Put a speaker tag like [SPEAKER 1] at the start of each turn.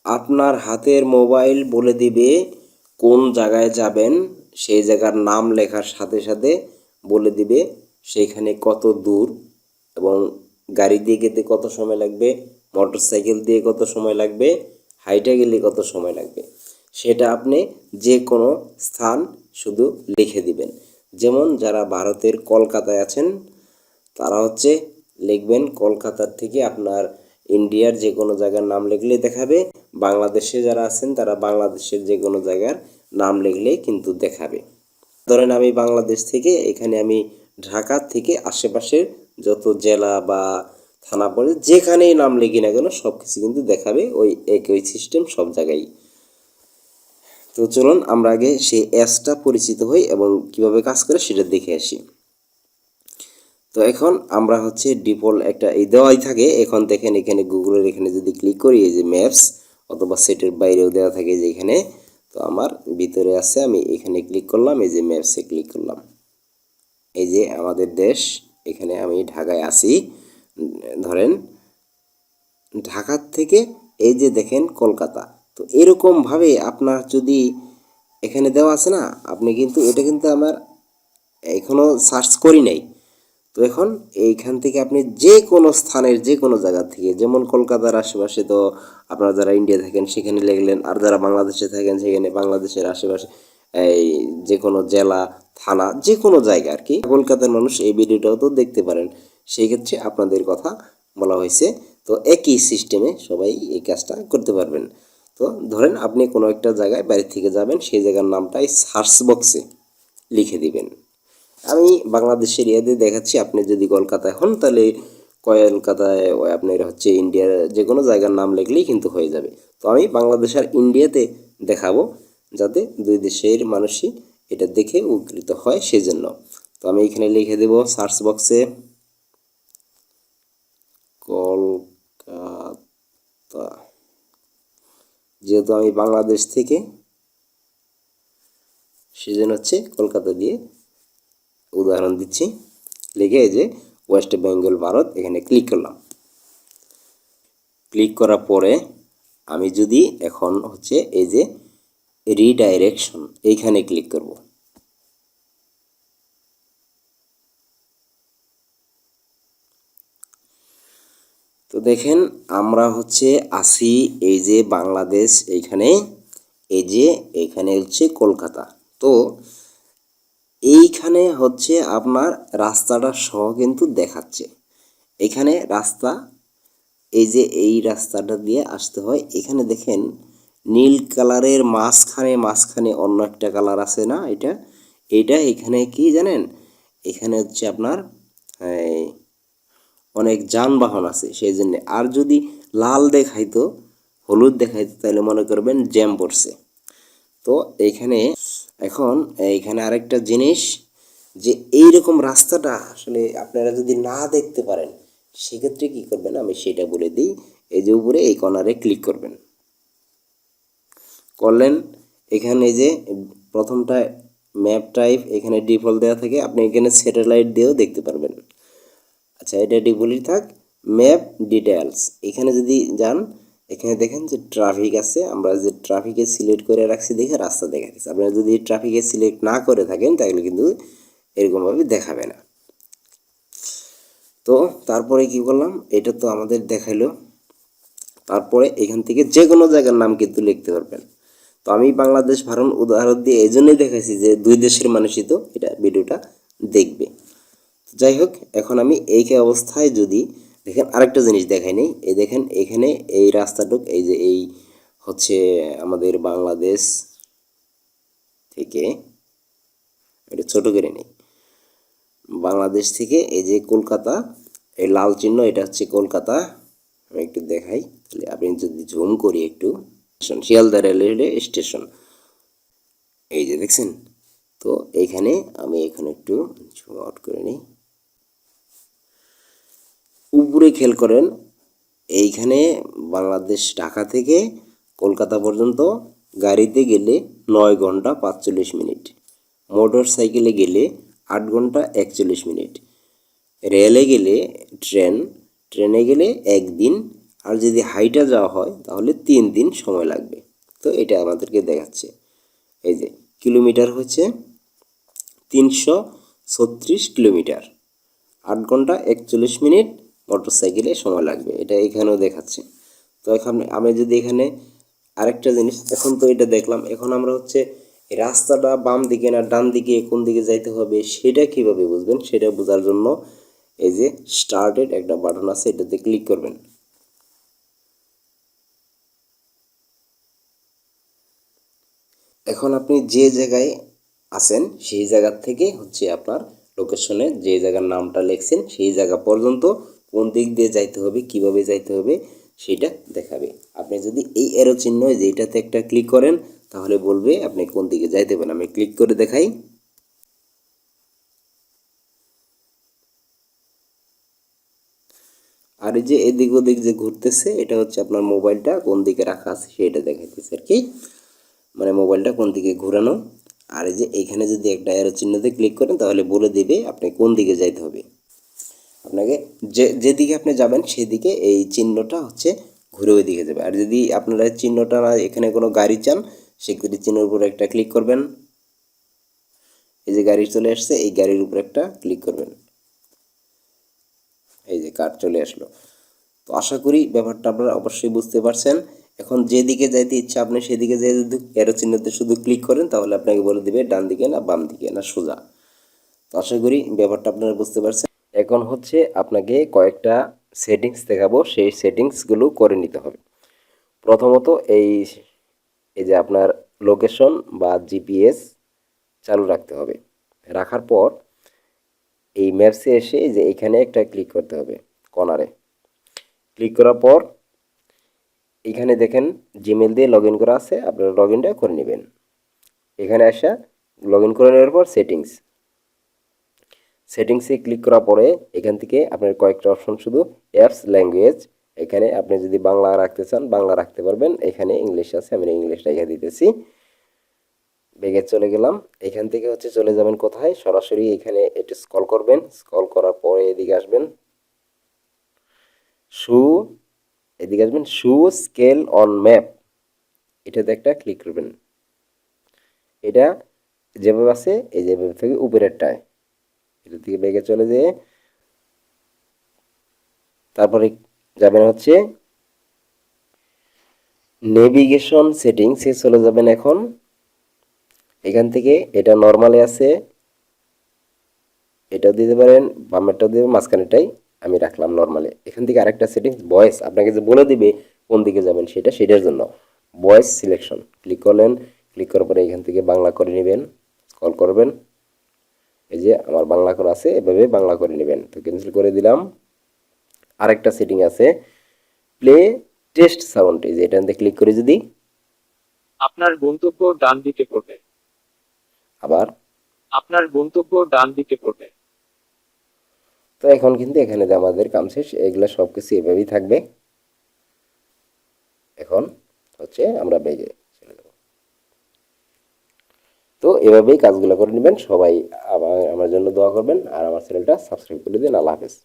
[SPEAKER 1] আপনার হাতের মোবাইল বলে দিবে কোন জায়গায় যাবেন, সেই জায়গার নাম লেখার সাথে সাথে বলে দিবে সেইখানে কত দূর এবং গাড়ি দিয়ে যেতে কত সময় লাগবে, মোটরসাইকেল দিয়ে কত সময় লাগবে, হাইটে গেলে কত সময় লাগবে। সেটা আপনি যে কোনো স্থান শুধু লিখে দিবেন। যেমন যারা ভারতের কলকাতায় আছেন তারা লিখবেন কলকাতার থেকে আপনার ইন্ডিয়ার যে কোনো জায়গার নাম লিখলেই দেখাবে। বাংলাদেশে যারা আছেন তারা বাংলাদেশের যে কোনো জায়গার নাম লিখলেই কিন্তু দেখাবে। ধরেন আমি বাংলাদেশ থেকে এখানে আমি ঢাকা থেকে আশেপাশের যত জেলা বা থানা পড়ে যেখানেই নাম লিখি না কেন সব কিছু কিন্তু দেখাবে, ওই একই সিস্টেম সব জায়গায়। তো চলুন আমরা আগে সেই অ্যাপসটা পরিচিত হই এবং কিভাবে কাজ করে সেটা দেখে আসি। তো এখন আমরা ডিফল্ট একটা এই দেওয়াই থাকে। এখন দেখেন এখানে গুগলের এখানে যদি ক্লিক করি, এই যে ম্যাপস অথবা সেটের বাইরেও দেওয়া থাকে যে এখানে, তো আমার ভিতরে আছে, আমি এখানে ক্লিক করলাম, এই যে ম্যাপসে ক্লিক করলাম। এই যে আমাদের দেশ, এখানে আমি ঢাকায় আছি। ধরেন ঢাকার থেকে এই যে দেখেন কলকাতা। তো এরকমভাবে আপনার যদি এখানে দেওয়া আছে না, আপনি কিন্তু এটা কিন্তু আমার এখনও সার্চ করি নাই। তো এখন এইখান থেকে আপনি যে কোনো স্থানের যে কোনো জায়গা থেকে, যেমন কলকাতার আশেপাশে তো আপনারা যারা ইন্ডিয়া থাকেন সেখানে লিখলেন, আর যারা বাংলাদেশে থাকেন সেখানে বাংলাদেশের আশেপাশে এই যে কোনো জেলা থানা যে কোনো জায়গা আর কি। কলকাতার মানুষ এই ভিডিওটাও তো দেখতে পারেন, সেই ক্ষেত্রে আপনাদের কথা বলা হয়েছে। তো একই সিস্টেমে সবাই এই কাজটা করতে পারবেন। তো ধরেন আপনি কোনো একটা জায়গায় বাড়ি থেকে যাবেন, সেই জায়গার নামটাই সার্চ বক্সে লিখে দিবেন। আমি বাংলাদেশের ইয়াতে দেখাচ্ছি, আপনি যদি কলকাতায় হন তাহলে কলকাতায় আপনার ইন্ডিয়ার যে কোনো জায়গার নাম লিখলেই কিন্তু হয়ে যাবে। তো আমি বাংলাদেশ আর ইন্ডিয়াতে দেখাবো যাতে দুই দেশের মানুষই এটা দেখে উপকৃত হয় সেজন্য। তো আমি এখানে লিখে দেব সার্চ বক্সে কলকাতা। যেহেতু আমি বাংলাদেশ থেকে সেজন্য কলকাতা দিয়ে উদাহরণ দিচ্ছি। লিখে এই যে ওয়েস্ট বেঙ্গল ভারত এখানে ক্লিক করলাম। ক্লিক করার পরে আমি যদি এখন এই যে রিডাইরেকশন এইখানে ক্লিক করব। তো দেখেন আমরা আসি এই যে বাংলাদেশ, এইখানে এই যে এইখানে কলকাতা। তো এইখানে আপনার রাস্তাটা সহ কিন্তু দেখাচ্ছে। এখানে রাস্তা, এই যে এই রাস্তাটা দিয়ে আসতে হয়। এখানে দেখেন নীল কালারের মাঝখানে অন্য একটা কালার আছে না, এইটা এখানে কি জানেন, এখানে আপনার অনেক যানবাহন আছে সেই জন্য। আর যদি লাল দেখাইতো, হলুদ দেখাইতো, তাহলে মনে করবেন জ্যাম পড়ছে। তো এখন এইখানে আরেকটা জিনিস, যে এইরকম রাস্তাটা আসলে আপনারা যদি না দেখতে পারেন সেক্ষেত্রে কি করবেন আমি সেটা বলে দিই। এই যে উপরে এই কর্নারে ক্লিক করবেন, করলেন এখানে যে প্রথমটা ম্যাপ টাইপ এখানে ডিফল্ট দেওয়া থাকে, আপনি এখানে স্যাটেলাইট দিয়েও দেখতে পারবেন। আচ্ছা, এটা ডিফল্টই থাক। ম্যাপ ডিটেলস এখানে যদি যান, এখানে দেখেন যে ট্রাফিক আছে, আমরা যে ট্রাফিকে সিলেক্ট করে রাখছি দেখে রাস্তা দেখাচ্ছে। আপনারা যদি ট্রাফিকে সিলেক্ট না করে থাকেন তাহলে কিন্তু এরকমভাবে দেখাবে না। তো তারপরে কি করলাম, এটা তো আমাদের দেখাইলো। তারপরে এখান থেকে যে কোনো জায়গার নাম কিন্তু লিখতে পারবেন। তো আমি বাংলাদেশ ভারত উদাহরণ দিয়ে এই জন্যই দেখাইছি যে দুই দেশের মানুষই তো এটা ভিডিওটা দেখবে। যাই হোক, এখন আমি এই অবস্থায় যদি দেখেন আরেকটা জিনিস দেখাই নেই, এই দেখেন এখানে এই রাস্তাটুক, এই যে এই আমাদের বাংলাদেশ থেকে, এটা ছোট করে নেই, বাংলাদেশ থেকে এই যে কলকাতা, এই লাল চিহ্ন এটা কলকাতা। আমি একটু দেখাই, তাহলে আপনি যদি জুম করি একটু, শিয়ালদা রেলওয়ে স্টেশন এই যে দেখছেন। তো এইখানে আমি এখানে একটু জুম আউট করে নিই, উপরে খেয়াল করেন এইখানে বাংলাদেশ ঢাকা থেকে কলকাতা পর্যন্ত গাড়িতে গেলে 9 ঘন্টা 45 মিনিট, মোটর সাইকেলে গেলে 8 ঘন্টা 41 মিনিট, রেলে গেলে ট্রেনে গেলে 1 দিন আর যদি হাইটা যাওয়া হয় তাহলে 3 দিন সময় লাগবে। তো এটা আমাদেরকে দেখাচ্ছে। এই যে কিলোমিটার হচ্ছে 336 কিলোমিটার, 8 ঘন্টা 41 মিনিট মোটর সাইকেলে সময় লাগবে, এটা এখানেও দেখাচ্ছে। তো এখন আমি যদি এখানে আরেকটা জিনিস, এখন তো এটা দেখলাম, এখন আমরা হচ্ছে এই রাস্তাটা বাম দিকে না ডান দিকে কোন দিকে যাইতে হবে সেটা কিভাবে বুঝবেন, সেটা বোঝার জন্য এই যে স্টার্টেড একটা বাটন আছে, এটাতে ক্লিক করবেন। এখন আপনি যে জায়গায় আছেন সেই জায়গার থেকে হচ্ছে আপনার লোকেশনে যে জায়গার নামটা লিখছেন সেই জায়গা পর্যন্ত কোন দিক দিয়ে যাইতে হবে, কিভাবে যাইতে হবে সেটা দেখাবে। আপনি যদি এই এরো চিহ্ন যেটাতে একটা ক্লিক করেন তাহলে বলবে আপনি কোন দিকে যাইতে হবেন। আমি ক্লিক করে দেখাই। আর এই যে এদিক ওদিক যে ঘুরতেছে এটা হচ্ছে আপনার মোবাইলটা কোন দিকে রাখা আছে সেটা দেখাইতেছে আর কি, মানে মোবাইলটা কোন দিকে ঘোরানো। আর এই যে এইখানে যদি একটা অ্যারো চিহ্নতে ক্লিক করেন তাহলে বলে দেবে আপনি কোন দিকে যাইতে হবে। আপনাকে যেদিকে আপনি যাবেন সেদিকে এই চিহ্নটা হচ্ছে ঘুরে ওই দিকে যাবে। আর যদি আপনারা চিহ্নটা না এখানে কোনো গাড়ি চান সেক্ষেত্রে চিহ্নের উপর একটা ক্লিক করবেন। এই যে গাড়ি চলে আসছে এই গাড়ির উপর একটা ক্লিক করবেন, এই যে কার চলে আসলো। তো আশা করি ব্যাপারটা আপনারা অবশ্যই বুঝতে পারছেন। এখন যেদিকে যাইতে ইচ্ছা আপনি সেদিকে যেয়ে যদি অ্যারো চিহ্নতে শুধু ক্লিক করেন তাহলে আপনাকে বলে দেবে ডান দিকে না বাম দিকে না সোজা। তো আশা করি ব্যাপারটা আপনারা বুঝতে পারছেন। এখন হচ্ছে আপনাকে কয়েকটা সেটিংস দেখাবো, সেই সেটিংসগুলো করে নিতে হবে। প্রথমত এই এই যে আপনার লোকেশন বা জিপিএস চালু রাখতে হবে। রাখার পর এই ম্যাপসে এসে এই যে এখানে একটা ক্লিক করতে হবে কর্নারে। ক্লিক করার পর এখানে দেখেন জিমেল দিয়ে লগ ইন করা আছে, আপনারা লগ ইনটা করে নেবেন। এখানে আসা লগ ইন করে নেওয়ার পর সেটিংসে ক্লিক করার পরে এখান থেকে আপনার কয়েকটা অপশন শুধু অ্যাপস ল্যাঙ্গুয়েজ, এখানে আপনি যদি বাংলা রাখতে চান বাংলা রাখতে পারবেন, এখানে ইংলিশ আছে আমি ইংলিশ রেখে দিতেছি। বেগে চলে গেলাম, এখান থেকে হচ্ছে চলে যাবেন কোথায়, সরাসরি এখানে একটু স্ক্রল করবেন, স্ক্রল করার পরে এদিকে আসবেন শু এদিকে আসবেন শু স্কেল অন ম্যাপ, এটাতে একটা ক্লিক করবেন। এটা যেভাবে আছে এই যেভাবে থেকে উপরেরটায় এটা থেকে বেগে চলে যেয়ে তারপরে যাবেন হচ্ছে নেভিগেশন সেটিংসে চলে যাবেন। এখন এখান থেকে এটা নর্মালে আছে, এটা দিতে পারেন, বামেরটাও দিবেন, মাঝখানেরটাই আমি রাখলাম নর্মালে। এখান থেকে আরেকটা সেটিংস ভয়েস আপনাকে যে বলে দিবে কোন দিকে যাবেন সেটার জন্য ভয়েস সিলেকশন ক্লিক করলেন। ক্লিক করার পরে এখান থেকে বাংলা করে নেবেন, স্ক্রল করবেন, এই যে আমার বাংলা করা আছে এভাবে বাংলা করে নেবেন। তো ক্যান্সেল করে দিলাম। আরেকটা সেটিং আছে প্লে টেস্ট সাউন্ড, এই যে এটাতে ক্লিক করে যদি
[SPEAKER 2] আপনার গন্তব্য ডান দিকে পড়বে।
[SPEAKER 1] আবার,
[SPEAKER 2] আপনার গন্তব্য ডান দিকে পড়বে।
[SPEAKER 1] তো এখন কিন্তু এখানে যে আমাদের কাম শেষ, এগুলো সব কিছু এভাবেই থাকবে। এখন হচ্ছে আমরা বেগে চলে যাব। তো এভাবেই কাজগুলো করে নেবেন সবাই। আমার জন্য দোয়া করবেন আর আমার চ্যানেলটা সাবস্ক্রাইব করে দিন। আল্লাহ হাফেজ।